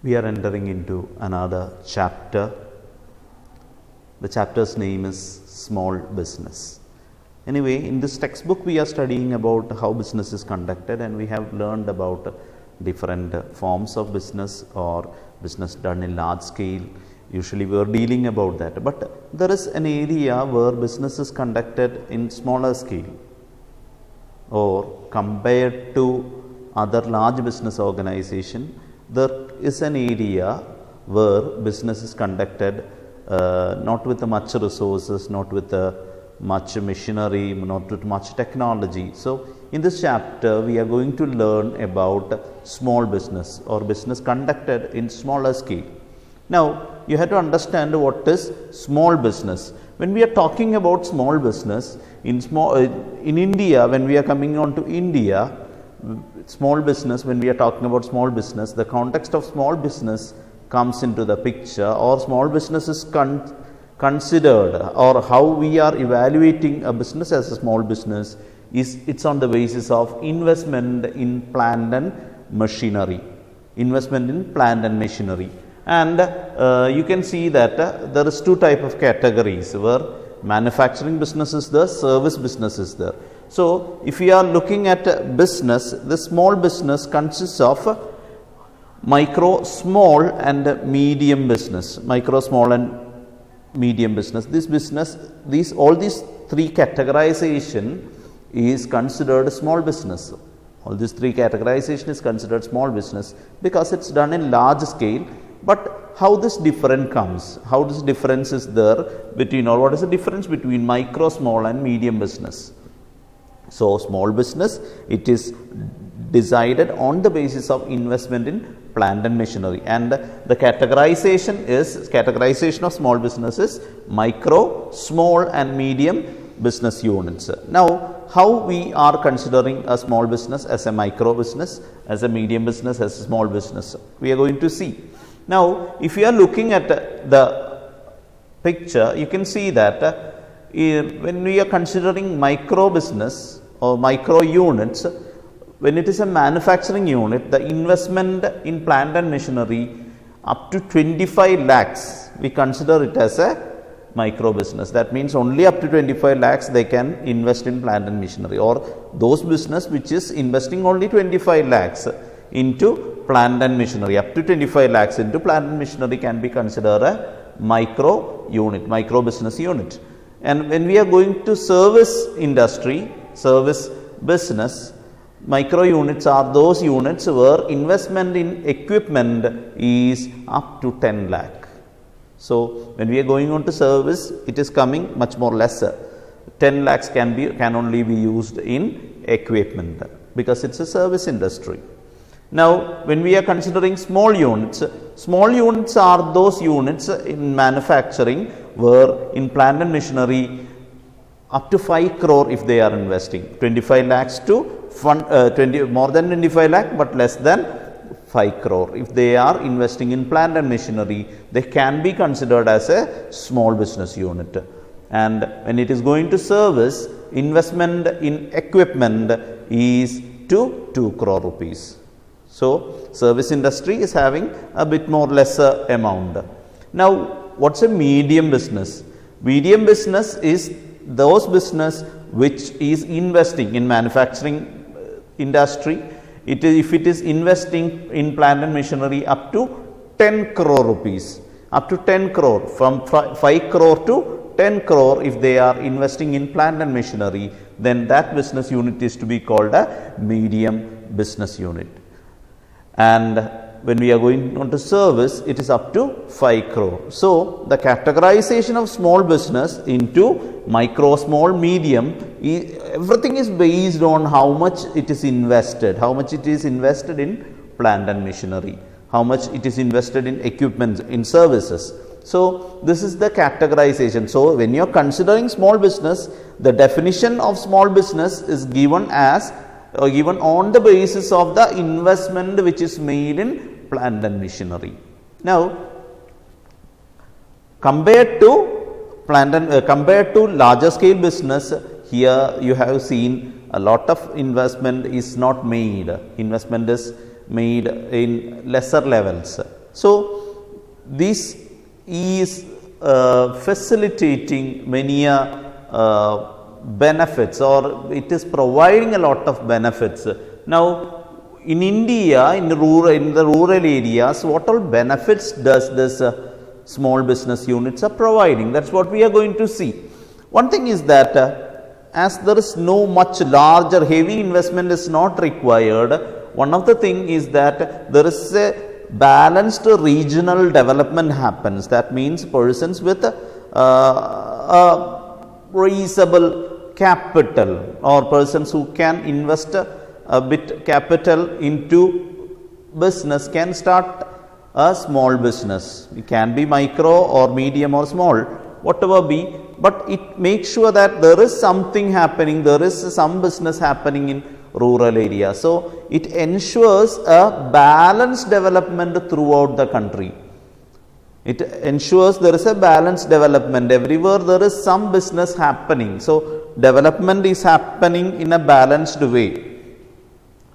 We are entering into another chapter. The chapter's name is Small Business. Anyway, in this textbook we are studying about how business is conducted, and we have learned about different forms of business or business done in large scale. Usually we are dealing about that, but there is an area where business is conducted in smaller scale, or compared to other large business organization, there is an area where business is conducted not with much resources, not with much machinery, not with much technology. So in this chapter we are going to learn about small business or business conducted in smaller scale. Now you have to understand what is small business. When we are talking about small business in India, when we are coming on to India, small business, when we are talking about small business, the context of small business comes into the picture, or small business is considered, or how we are evaluating a business as a small business is it's on the basis of investment in plant and machinery. Investment in plant and machinery. And you can see that there is two type of categories, where manufacturing business is there, service business is there. So if we are looking at business, the small business consists of micro, small and medium business. Micro, small and medium business. All these three categorization is considered small business. All these three categorization is considered small business because it's done in large scale. But how this difference comes? How this difference is there between, or what is the difference between micro, small and medium business? So small business, it is decided on the basis of investment in plant and machinery, and the categorization of small business is micro, small and medium business units. Now how we are considering a small business as a micro business, as a medium business, as a small business, we are going to see. Now if you are looking at the picture, you can see that when we are considering micro business or micro units, when it is a manufacturing unit, the investment in plant and machinery up to 25 lakhs, we consider it as a micro business. That means only up to 25 lakhs they can invest in plant and machinery, or those business which is investing only 25 lakhs into plant and machinery, up to 25 lakhs into plant and machinery can be considered a micro unit, micro business unit. And when we are going to service industry, service business, micro units are those units where investment in equipment is up to 10 lakh. So when we are going on to service, it is coming much more lesser. 10 lakhs can only be used in equipment because it's a service industry. Now when we are considering small units are those units in manufacturing where in plant and machinery up to 5 crore if they are investing, 25 lakhs to more than 25 lakh but less than 5 crore. If they are investing in plant and machinery, they can be considered as a small business unit. And when it is going to service, investment in equipment is to 2 crore rupees. So service industry is having a bit more lesser amount. Now what's a medium business? Medium business is those business which is investing in manufacturing industry. If it is investing in plant and machinery up to 10 crore rupees, up to 10 crore, from 5 crore to 10 crore if they are investing in plant and machinery, then that business unit is to be called a medium business unit. And when we are going on to service, it is up to 5 crore. So the categorization of small business into micro, small, medium, everything is based on how much it is invested, in plant and machinery, how much it is invested in equipment, in services. So this is the categorization. So when you are considering small business, the definition of small business is given as given on the basis of the investment which is made in plant and machinery. Now compared to larger scale business, here you have seen a lot of investment is not made. Investment is made in lesser levels. So this is facilitating many benefits, or it is providing a lot of benefits. Now in India, in the rural areas, what all benefits does this small business units are providing? That's what we are going to see. One thing is that as there is no much larger heavy investment is not required, one of the thing is that there is a balanced regional development happens. That means persons with reasonable capital, or persons who can invest a bit capital into business can start a small business. It can be micro or medium or small, whatever be, but it makes sure that there is something happening, there is some business happening in rural area. So it ensures a balanced development throughout the country. It ensures there is a balanced development. Everywhere there is some business happening. So development is happening in a balanced way.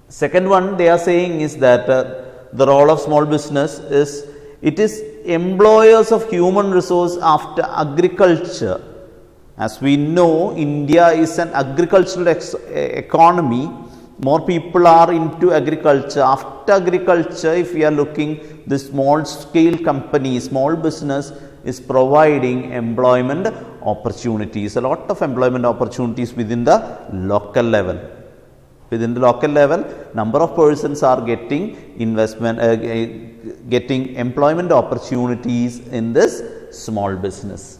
Second one they are saying is that the role of small business is, it is employers of human resource after agriculture. As we know, India is an agricultural economy. More people are into agriculture. After agriculture, if we are looking, the small scale company, small business is providing employment opportunities, a lot of employment opportunities within the local level. Within the local level, number of persons are getting investment, getting employment opportunities in this small business.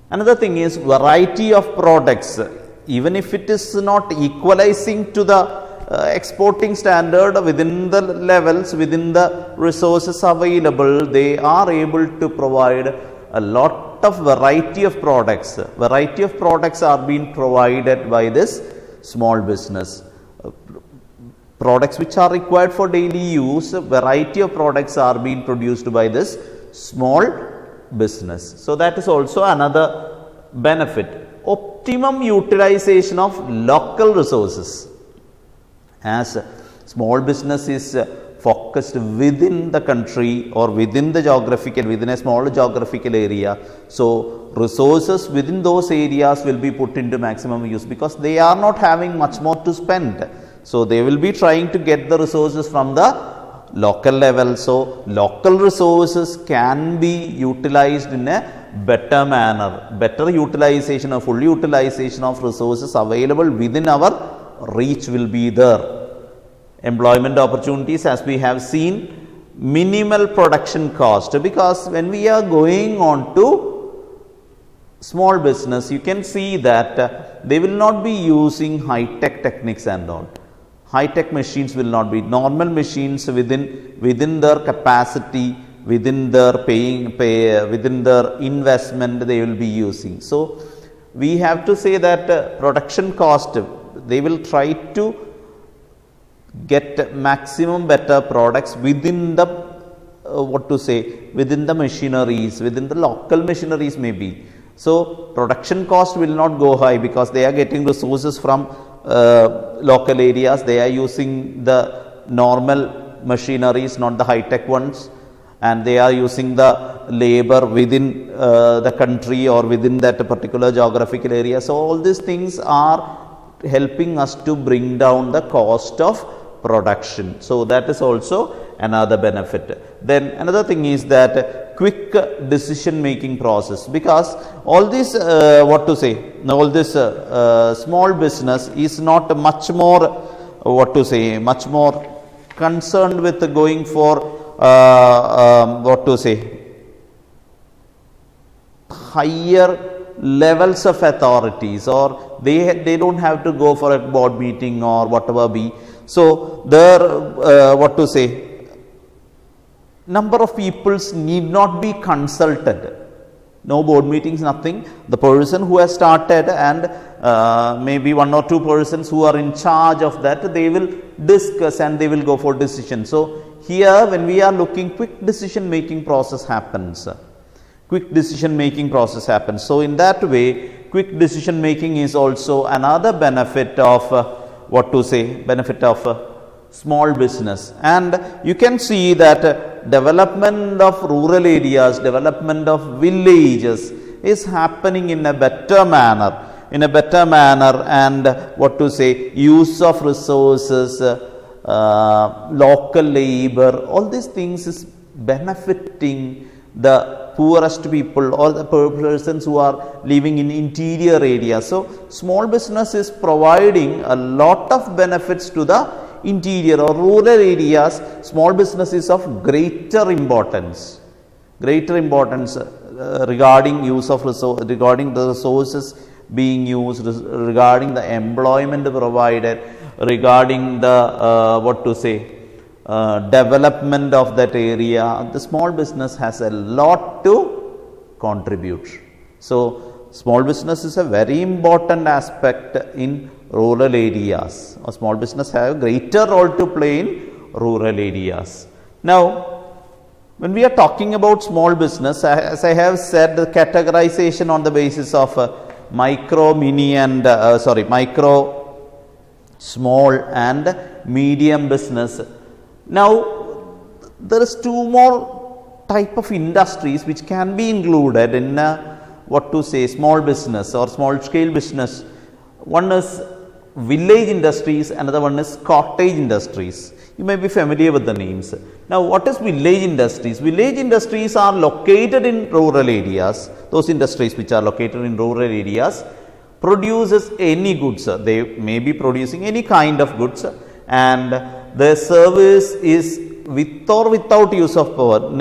Another thing is variety of products. Even if it is not equalizing to the exporting standard within the levels, within the resources available, they are able to provide a lot of variety of products. Variety of products are being provided by this small business. Products which are required for daily use, variety of products are being produced by this small business. So that is also another benefit. Optimum utilization of local resources. As small business is focused within the country or within the within a small geographical area, so resources within those areas will be put into maximum use, because they are not having much more to spend. So they will be trying to get the resources from the local level. So local resources can be utilized in a better manner, better utilization or full utilization of resources available within our reach will be there. Employment opportunities, as we have seen, minimal production cost, because when we are going on to small business, you can see that they will not be using high-tech techniques and all. High-tech machines will not be, normal machines within their capacity, within their within their investment they will be using. So we have to say that production cost, they will try to get maximum better products within the within the machineries, within the local machineries maybe. So production cost will not go high, because they are getting resources from local areas. They are using the normal machineries, not the high-tech ones, and they are using the labor within the country or within that particular geographical area. So all these things are helping us to bring down the cost of production. So that is also another benefit. Then another thing is that quick decision making process, because all this all this small business is not much more much more concerned with going for higher levels of authorities, or they don't have to go for a board meeting or whatever be. So there number of peoples need not be consulted. No board meetings, nothing. The person who has started and maybe one or two persons who are in charge of that, they will discuss and they will go for decision. So here when we are looking, quick decision making process happens. Quick decision making process happens. So in that way, quick decision making is also another benefit of benefit of small business. And you can see that development of rural areas, development of villages is happening in a better manner, and what to say, use of resources, local labor, all these things is benefiting the poorest people or the persons who are living in interior areas. So small business is providing a lot of benefits to the interior or rural areas. Small business is of greater importance regarding use of resource, regarding the resources being used, regarding the employment provided, regarding the what to say, development of that area. The small business has a lot to contribute. So small business is a very important aspect in rural areas, or small business have a greater role to play in rural areas. Now, when we are talking about small business, as I have said, the categorization on the basis of micro, small and medium business. Now, there is two more type of industries which can be included in what to say, small business or small scale business. One is village industries, another one is cottage industries. You may be familiar with the names. Now, what is village industries? Village industries are located in rural areas. Those industries which are located in rural areas produces any goods. They may be producing any kind of goods, and the service is with or without use of power.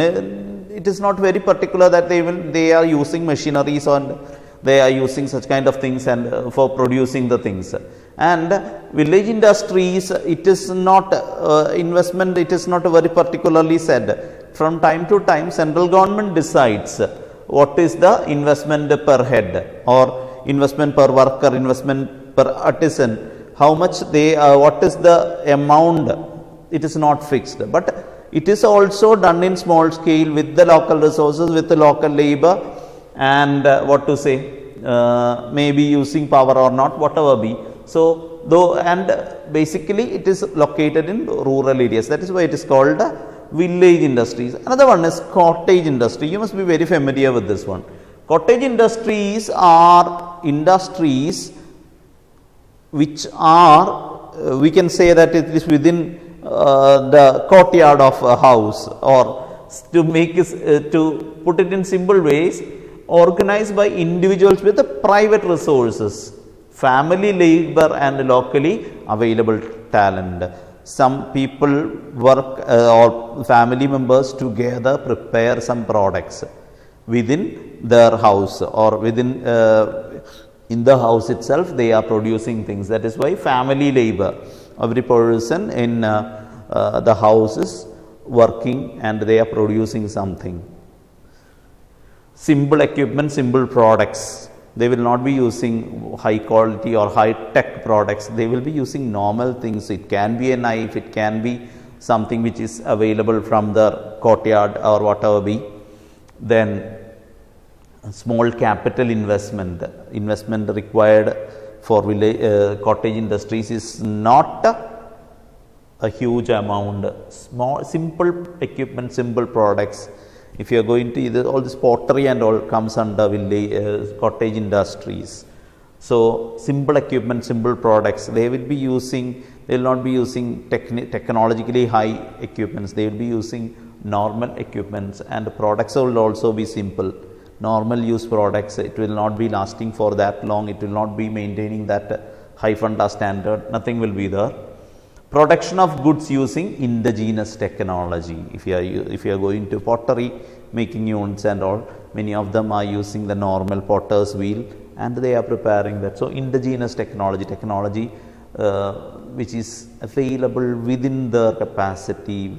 It is not very particular that they are using machineries and they are using such kind of things and for producing the things. And village industries, it is not investment, it is not very particularly said. From time to time, central government decides what is the investment per head, or investment per worker, investment per artisan, how much they, what is the amount, it is not fixed. But it is also done in small scale with the local resources, with the local labor, and what to say, maybe using power or not, whatever be. So, though, and basically it is located in rural areas. That is why it is called village industries. Another one is cottage industry. You must be very familiar with this one. Cottage industries are industries which are, we can say that it is within the courtyard of a house, or to make it, to put it in simple ways, organized by individuals with the private resources, family labor and locally available talent. Some people work or family members together prepare some products within their house, or within in the house itself they are producing things. That is why family labor. Every person in the house is working and they are producing something. Simple equipment, simple products. They will not be using high quality or high tech products. They will be using normal things. It can be a knife, it can be something which is available from the courtyard or whatever be. Then small capital investment required for cottage industries is not a huge amount. Small, simple equipment, simple products. If you are going to either, all this pottery and all comes under village cottage industries. So simple equipment, simple products. They will be using. They will not be using technologically high equipments. They will be using normal equipments, and the products will also be simple. Normal use products. It will not be lasting for that long. It will not be maintaining that high funda standard. Nothing will be there. Production of goods using indigenous technology. If you are going to pottery making units and all, many of them are using the normal potter's wheel and they are preparing that. So indigenous technology which is available within their capacity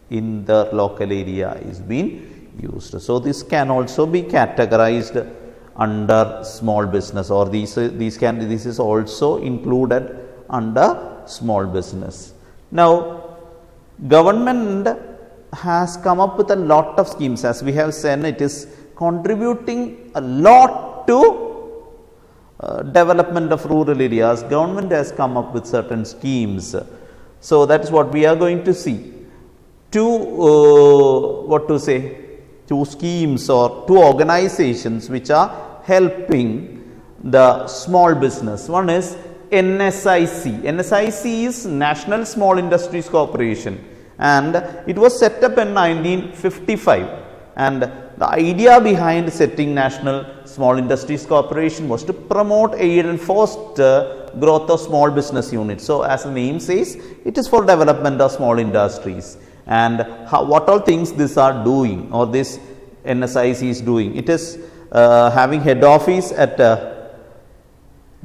in their local area is being used. So this can also be categorized under small business, or this is also included under small business. Now, government has come up with a lot of schemes. As we have said, it is contributing a lot to development of rural areas. Government has come up with certain schemes. So that is what we are going to see. Two schemes or two organizations which are helping the small business. One is NSIC. NSIC is National Small Industries Corporation, and it was set up in 1955. And the idea behind setting National Small Industries Corporation was to promote, aid and foster growth of small business units. So as the name says, it is for development of small industries. And what all things this are doing, or this NSIC is doing. It is having head office at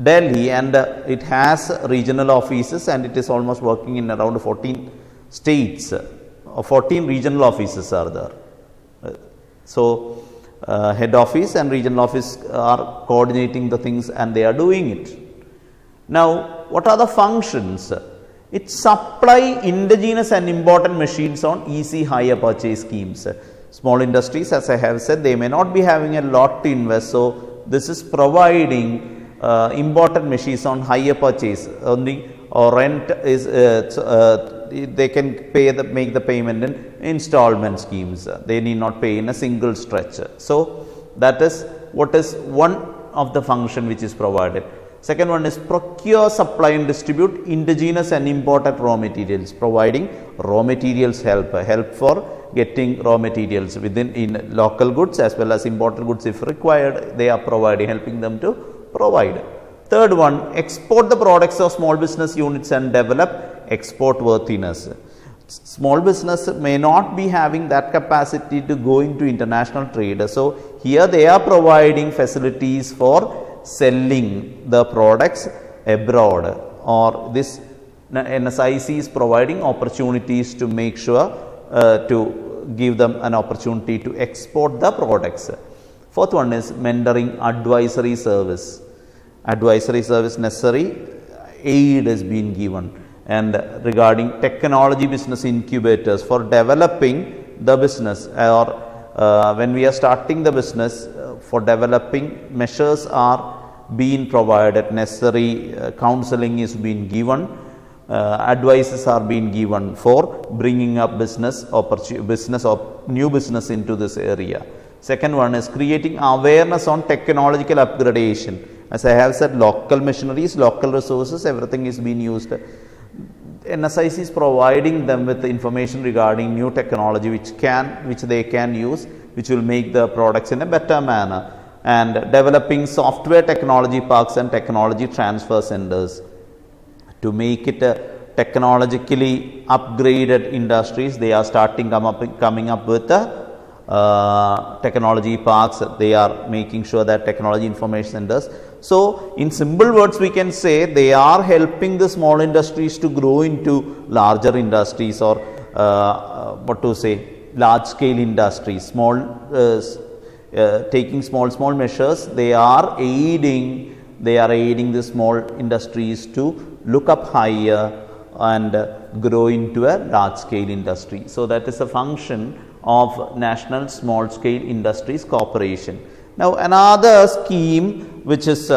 Delhi, and it has regional offices, and it is almost working in around 14 states. 14 regional offices are there. So head office and regional office are coordinating the things, and they are doing it. Now, what are the functions? It supply indigenous and imported machines on easy hire purchase schemes. Small industries, as I have said, they may not be having a lot to invest, so this is providing imported machines on hire purchase only, or rent is they can make the payment in installment schemes. They need not pay in a single stretch. So that is what is one of the function which is provided. Second one is procure, supply and distribute indigenous and imported raw materials, providing raw materials help for getting raw materials in local goods as well as imported goods if required. They are providing, helping them to provide. Third one, export the products of small business units and develop export worthiness. Small business may not be having that capacity to go into international trade. So here they are providing facilities for selling the products abroad, or this NSIC is providing opportunities to make sure to give them an opportunity to export the products. Fourth one is mentoring advisory service. Advisory service necessary, aid is being given, and regarding technology business incubators for developing the business, or when we are starting the business, for developing measures are being provided, necessary counseling is being given, advices are being given for bringing up new business into this area. Second one is creating awareness on technological upgradation. As I have said, local machineries, local resources, everything is being used. NSIC is providing them with the information regarding new technology which they can use, which will make the products in a better manner, and developing software technology parks and technology transfer centers to make it technologically upgraded industries. They are coming up with technology parks. They are making sure that technology information centers. So in simple words, we can say they are helping the small industries to grow into larger industries, or large scale industries. Taking small measures, they are aiding the small industries to look up higher and grow into a large scale industry. So that is a function of National Small Scale Industries Corporation. Now another scheme which is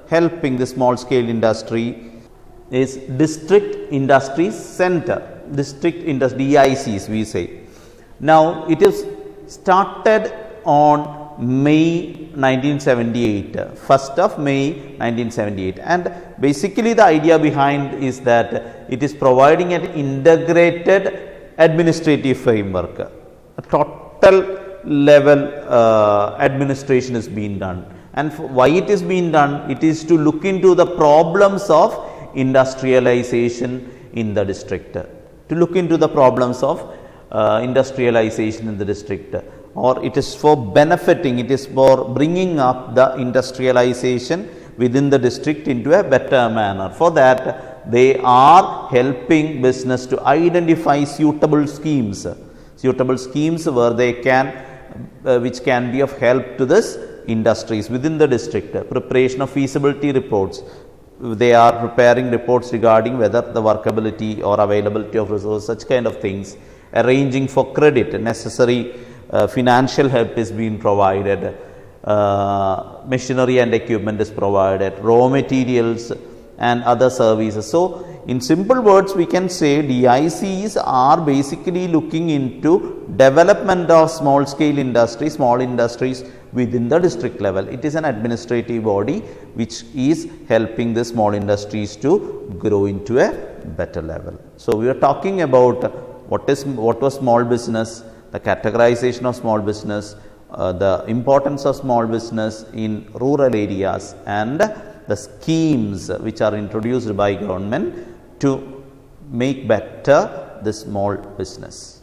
helping the small scale industry is District Industries Center, District Industry, DICs we say. Now it is started on May 1978, 1st of May 1978, and basically the idea behind is that it is providing an integrated administrative framework. A total level administration is being done, and why it is being done? It is to look into the problems of industrialization in the district, to look into the problems of industrialization in the district, or it is for benefiting, it is for bringing up the industrialization within the district into a better manner. For that, they are helping business to identify suitable schemes where they can which can be of help to this industries within the district. Preparation of feasibility reports. They are preparing reports regarding whether the workability or availability of resources, such kind of things. Arranging for credit, necessary financial help is being provided. Machinery and equipment is provided, raw materials and other services. So in simple words, we can say DICs are basically looking into development of small scale industries, small industries within the district level. It is an administrative body which is helping the small industries to grow into a better level. So, we are talking about what was small business, the categorization of small business, the importance of small business in rural areas, and the schemes which are introduced by government to make better the small business.